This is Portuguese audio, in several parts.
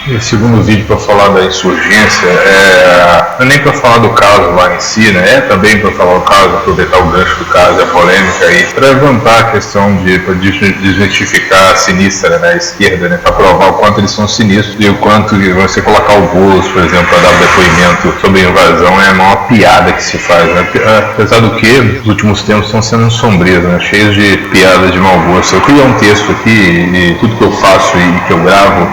esse segundo vídeo para falar da insurgência, não é nem para falar do caso lá em si, né? É também para falar do caso, aproveitar o gancho do caso, a polêmica aí, para levantar a questão para desmistificar a sinistra, né, a esquerda, né, para provar o quanto eles são sinistros e o quanto você colocar o Boulos, por exemplo, para dar um depoimento sobre a invasão é a maior piada que se faz, né? Apesar do que, os últimos tempos estão sendo sombrios, né, cheios de piadas de mau gosto. Eu criei um texto aqui e tudo que eu faço e que eu gravo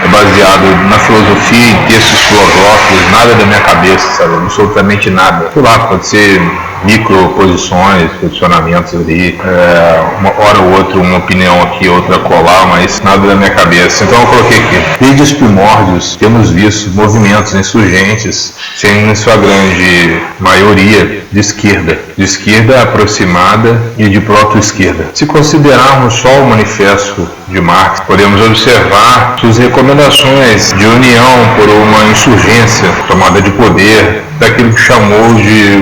é baseado na filosofia, em textos filosóficos, nada da minha cabeça, sabe? Absolutamente nada. Sei lá, pode ser microposições, posicionamentos ali, uma hora ou outra uma opinião aqui, outra colar, mas nada da minha cabeça. Então eu coloquei aqui: desde os primórdios temos visto movimentos insurgentes, sendo em sua grande maioria de esquerda aproximada e de proto-esquerda. Se considerarmos só o manifesto de Marx, podemos observar suas recomendações de união por uma insurgência, tomada de poder, daquilo que chamou de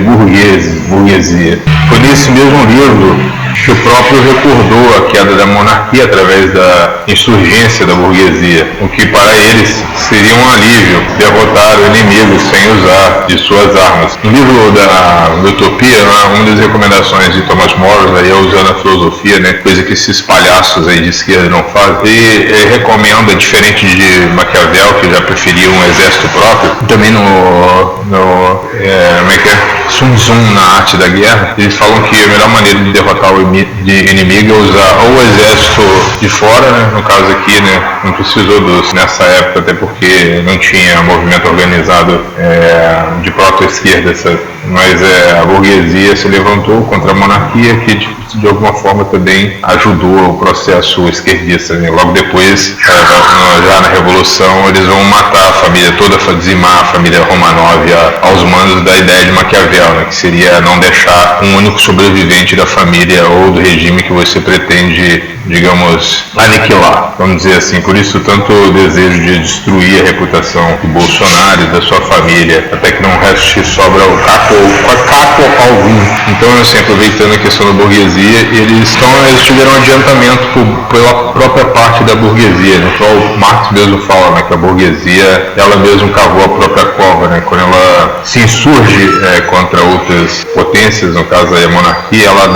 burguesia. Foi nesse mesmo livro que o próprio recordou a queda da monarquia através da insurgência da burguesia, o que para eles seria um alívio derrotar o inimigo sem usar de suas armas. No livro da Utopia, uma das recomendações de Thomas More, aí, usando a filosofia, né, coisa que esses palhaços aí de esquerda não fazem, ele recomenda, diferente de Maquiavel, que já preferia um exército próprio, também Sun Tzu, na Arte da Guerra, eles falam que a melhor maneira de derrotar o inimigo é usar ou o exército de fora, né, no caso aqui, né, não precisou nessa época, até porque não tinha movimento organizado de proto-esquerda, mas a burguesia se levantou contra a monarquia, que de alguma forma também ajudou o processo esquerdista, né? Logo depois, já na Revolução, eles vão matar a família toda, dizimar a família Romanov aos mandos da ideia de Maquiavel, né? Que seria não deixar um único sobrevivente da família ou do regime que você pretende, digamos, aniquilar, vamos dizer assim. Por isso, tanto o desejo de destruir a reputação do Bolsonaro e da sua família, até que não reste sobra o caco algum. Então, assim, aproveitando a questão da burguesia, eles tiveram adiantamento pela própria parte da burguesia, né? Então, o Marx mesmo fala, né, que a burguesia, ela mesmo cavou a própria cova, né? Quando ela se insurge contra outras potências, no caso aí a monarquia, ela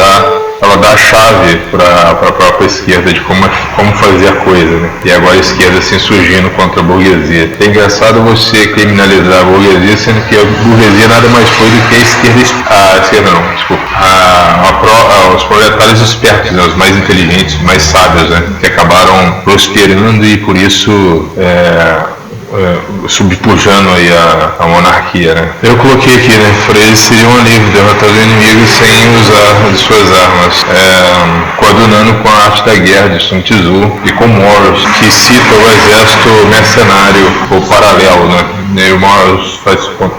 dá a chave para a própria esquerda de como fazer a coisa, né? E agora a esquerda se insurgindo contra a burguesia. É engraçado você criminalizar a burguesia, sendo que a burguesia nada mais foi do que os proletários espertos, né? Os mais inteligentes, os mais sábios, né? Que acabaram prosperando e por isso subpujando aí a monarquia, né? Eu coloquei aqui, né, para eles seria um alívio derrotar o inimigo sem usar de suas armas, coadunando com a Arte da Guerra de Sun Tzu e com Morris, que cita o exército mercenário ou paralelo, né? E o Morris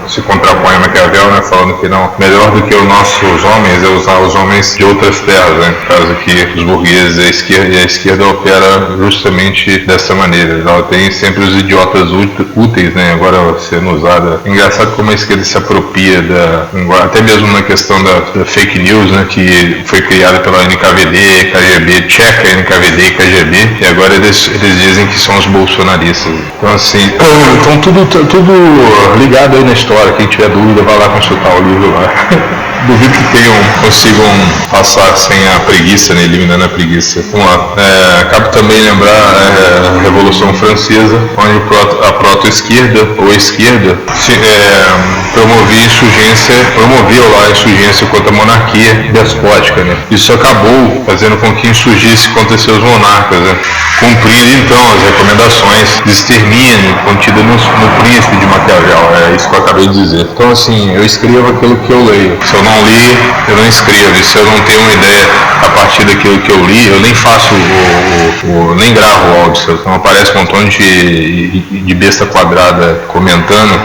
se contrapõe a Maquiavel, né, falando que não, melhor do que os nossos homens é usar os homens de outras terras, né? No caso aqui, os burgueses e a esquerda opera justamente dessa maneira. Ela tem sempre os idiotas úteis, né, agora sendo usada. Engraçado como a esquerda se apropria até mesmo na questão da fake news, né, que foi criada pela NKVD, KGB, tcheca, NKVD e KGB, e agora eles dizem que são os bolsonaristas. Então, assim, tudo ligado aí na história. Quem tiver dúvida, vai lá consultar o livro lá. Duvido que consigam passar sem a preguiça, né, eliminando a preguiça. Vamos lá. Cabe também lembrar a Revolução Francesa, onde a proto-esquerda ou esquerda promovia a insurgência contra a monarquia despótica, né? Isso acabou fazendo com que insurgisse contra seus monarcas, né? Cumprindo então as recomendações de extermínio contidas no Príncipe de Maquiavel. É isso que eu acabei de dizer. Então, assim, eu escrevo aquilo que eu leio. Se eu não li, eu não escrevo. E se eu não tenho uma ideia a partir daquilo que eu li, eu nem faço nem gravo o áudio. Então aparece um montão de besta quadrada comentando,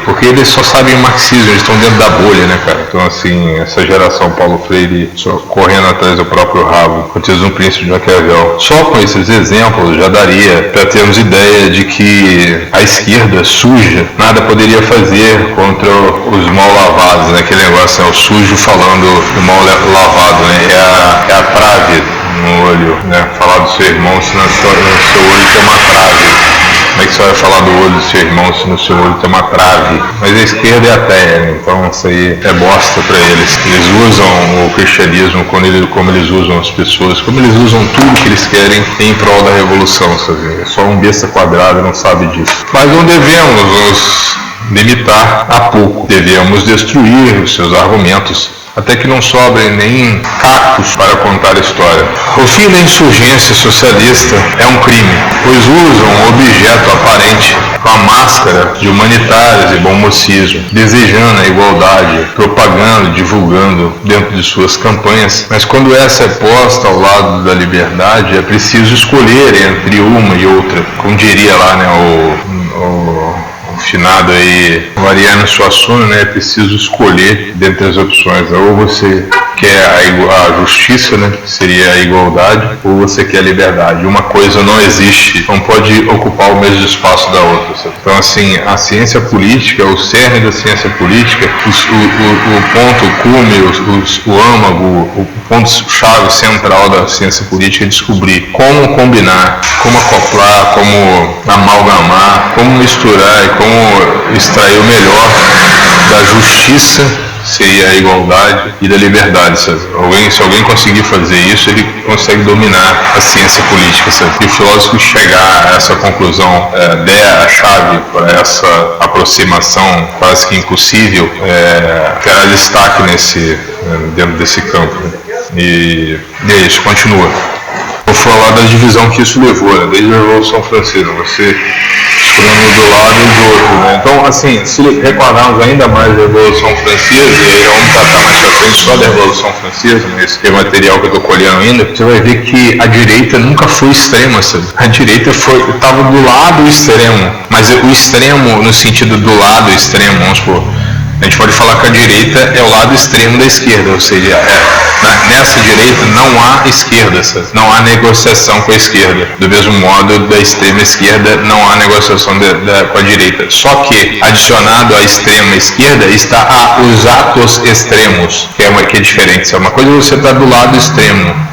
porque eles só sabem marxismo, eles estão dentro da bolha, né, cara? Então, assim, essa geração Paulo Freire só correndo atrás do próprio rabo, antes do Príncipe de Maquiavel. Só com esses exemplos já daria para termos ideia de que a esquerda suja nada poderia fazer contra os mal lavados, né? Aquele negócio, o sujo falando do mal lavado, né? É a trave no olho, né? Falar do seu irmão se no seu olho tem uma trave. Como é que você vai falar do olho do seu irmão se no seu olho tem uma trave? Mas a esquerda é ateia, né? Então isso aí é bosta para eles. Eles usam o cristianismo como eles usam as pessoas, como eles usam tudo que eles querem em prol da revolução, sabe? É só um besta quadrado não sabe disso. Mas não devemos nos limitar a pouco. Devemos destruir os seus argumentos, até que não sobrem nem cactos para contar a história. O fim da insurgência socialista é um crime, pois usam um objeto aparente com a máscara de humanitários e bom mocismo, desejando a igualdade, propagando, divulgando dentro de suas campanhas, mas quando essa é posta ao lado da liberdade, é preciso escolher entre uma e outra. Como diria lá, né, o finado aí, Mariano Suassuna, né? É preciso escolher dentre as opções. Ou você quer a justiça, né? Que seria a igualdade, ou você quer a liberdade. Uma coisa não existe, não pode ocupar o mesmo espaço da outra. Sabe? Então, assim, a ciência política, o cerne da ciência política, o ponto cume, o âmago, o ponto-chave central da ciência política é descobrir como combinar, como acoplar, como amalgamar, como misturar e como extrair o melhor da justiça, seria a igualdade, e da liberdade. Sabe? Se alguém conseguir fazer isso, ele consegue dominar a ciência política. Sabe? E o filósofo chegar a essa conclusão, der a chave para essa aproximação quase que impossível, terá destaque dentro desse campo. Né? E é isso, continua. Vou falar da divisão que isso levou, né? Desde a Revolução Francesa, você escolhendo do lado e do outro, né? Então, assim, se recordarmos ainda mais da Revolução Francesa, e aí vamos tratar mais pra frente só da Revolução Francesa, nesse material que eu estou colhendo ainda, você vai ver que a direita nunca foi extrema, sabe? A direita estava do lado extremo, mas o extremo no sentido do lado extremo, vamos supor, a gente pode falar que a direita é o lado extremo da esquerda, ou seja, nessa direita não há esquerda, não há negociação com a esquerda. Do mesmo modo, da extrema esquerda não há negociação com a direita. Só que, adicionado à extrema esquerda, está os atos extremos, que é diferente. Uma coisa é você estar do lado extremo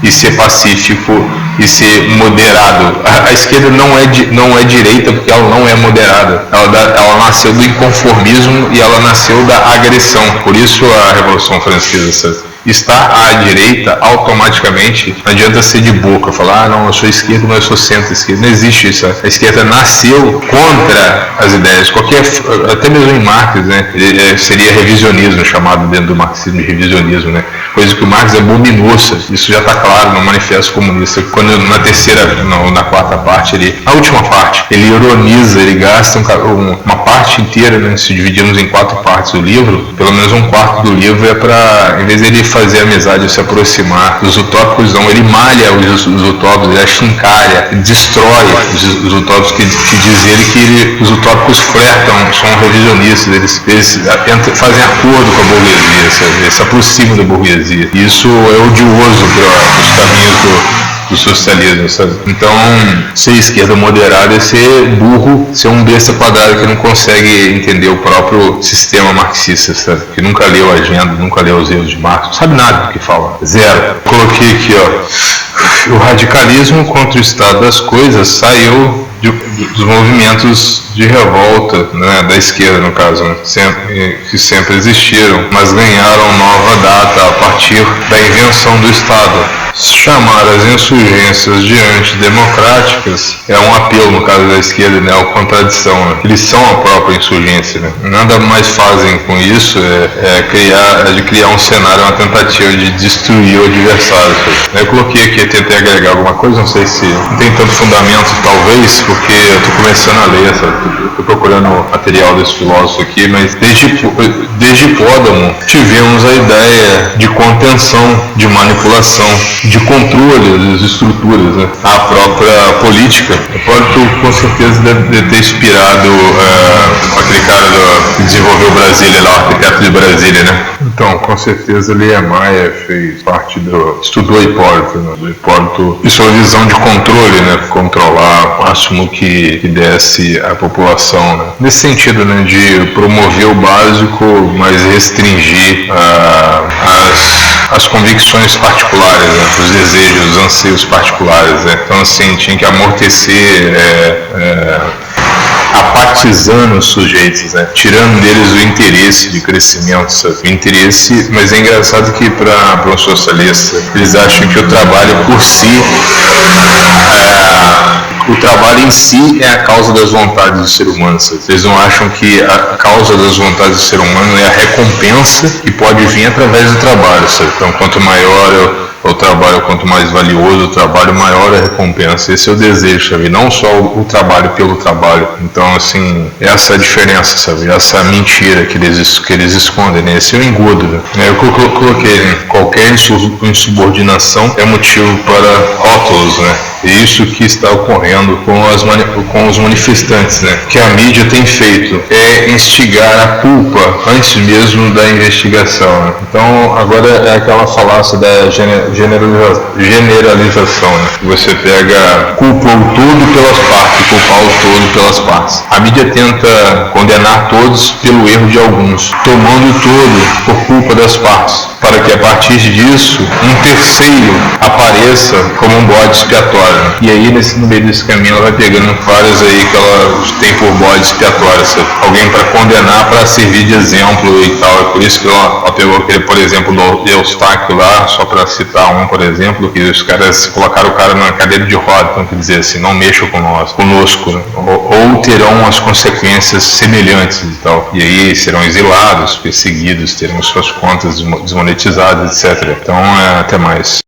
e ser pacífico e ser moderado. A esquerda não é direita porque ela não é moderada. Ela nasceu do inconformismo e ela nasceu da agressão. Por isso a Revolução Francesa. Estar à direita, automaticamente, não adianta ser de boca, falar, não, eu sou esquerda, mas eu sou centro-esquerda. Não existe isso. A esquerda nasceu contra as ideias. Até mesmo em Marx, né, seria revisionismo, chamado dentro do marxismo de revisionismo, né? Coisa que o Marx abominou. Isso já está claro no Manifesto Comunista. Quando na quarta parte, a última parte, ele ironiza, ele gasta uma parte inteira, né, se dividimos em 4 partes do livro, pelo menos um quarto do livro é para, em vez dele fazer amizade, se aproximar dos utópicos, não, ele malha os utópicos, ele achincalha, ele destrói os utópicos, que diz ele que os utópicos flertam, são revisionistas, eles fazem acordo com a burguesia, sabe? Eles se aproximam da burguesia. Isso é odioso para os caminhos do socialismo, sabe? Então, ser esquerda moderada é ser burro, ser um besta quadrado que não consegue entender o próprio sistema marxista, sabe? Que nunca leu a agenda, nunca leu os erros de Marx, não sabe nada do que fala. Zero. Coloquei aqui, ó. O radicalismo contra o estado das coisas saiu dos movimentos de revolta, né, da esquerda, no caso, né, que sempre existiram, mas ganharam nova data a partir da invenção do Estado. Chamar as insurgências de antidemocráticas é um apelo, no caso da esquerda, né, a contradição. Né? Eles são a própria insurgência. Né? Nada mais fazem com isso de criar um cenário, uma tentativa de destruir o adversário. Eu coloquei aqui, tentei agregar alguma coisa, não sei se não tem tanto fundamento, talvez, porque eu estou começando a ler, estou procurando material desse filósofo aqui, mas desde Hipódamo tivemos a ideia de contenção, de manipulação, de controle das estruturas, né? A própria política. Hipólito com certeza deve ter inspirado aquele cara que desenvolveu o Brasília lá, o arquiteto de Brasília, né? Então, com certeza Niemeyer fez parte estudou Hipólito, né? Do Hipólito e sua visão de controle, né? Controlar o máximo que desse a população, né? Nesse sentido, né? De promover o básico, mas restringir as convicções particulares, né? Os desejos, os anseios particulares, né? Então, assim, tinha que amortecer, apatizando os sujeitos, né? Tirando deles o interesse de crescimento, sabe? O interesse, mas é engraçado que para os socialistas, eles acham que o trabalho por si, o trabalho em si é a causa das vontades do ser humano, sabe? Eles não acham que a causa das vontades do ser humano é a recompensa que pode vir através do trabalho, sabe? Então, quanto maior o trabalho, quanto mais valioso o trabalho, maior a recompensa. Esse é o desejo, sabe? Não só o trabalho pelo trabalho. Então, assim, essa é a diferença, sabe? Essa mentira que eles escondem, né? Esse é o engodo, né? Eu coloquei, né? Qualquer insubordinação é motivo para rótulos, né? Isso que está ocorrendo com os manifestantes, né? Que a mídia tem feito é instigar a culpa antes mesmo da investigação, né? Então, agora é aquela falácia da generalização, né? Você pega, culpa o todo pelas partes, culpar o todo pelas partes. A mídia tenta condenar todos pelo erro de alguns, tomando o todo por culpa das partes, para que a partir disso um terceiro apareça como um bode expiatório. E aí no meio desse caminho ela vai pegando várias aí que ela tem por bode expiatório, sabe? Alguém para condenar, para servir de exemplo e tal. É por isso que ela pegou aquele, por exemplo, do Eustáquio lá, só para citar um, por exemplo, que os caras colocaram o cara na cadeira de roda, então quer dizer assim, não mexam conosco, né? Ou terão as consequências semelhantes e tal. E aí serão exilados, perseguidos, terão suas contas desmonetizadas, etc. Então, até mais.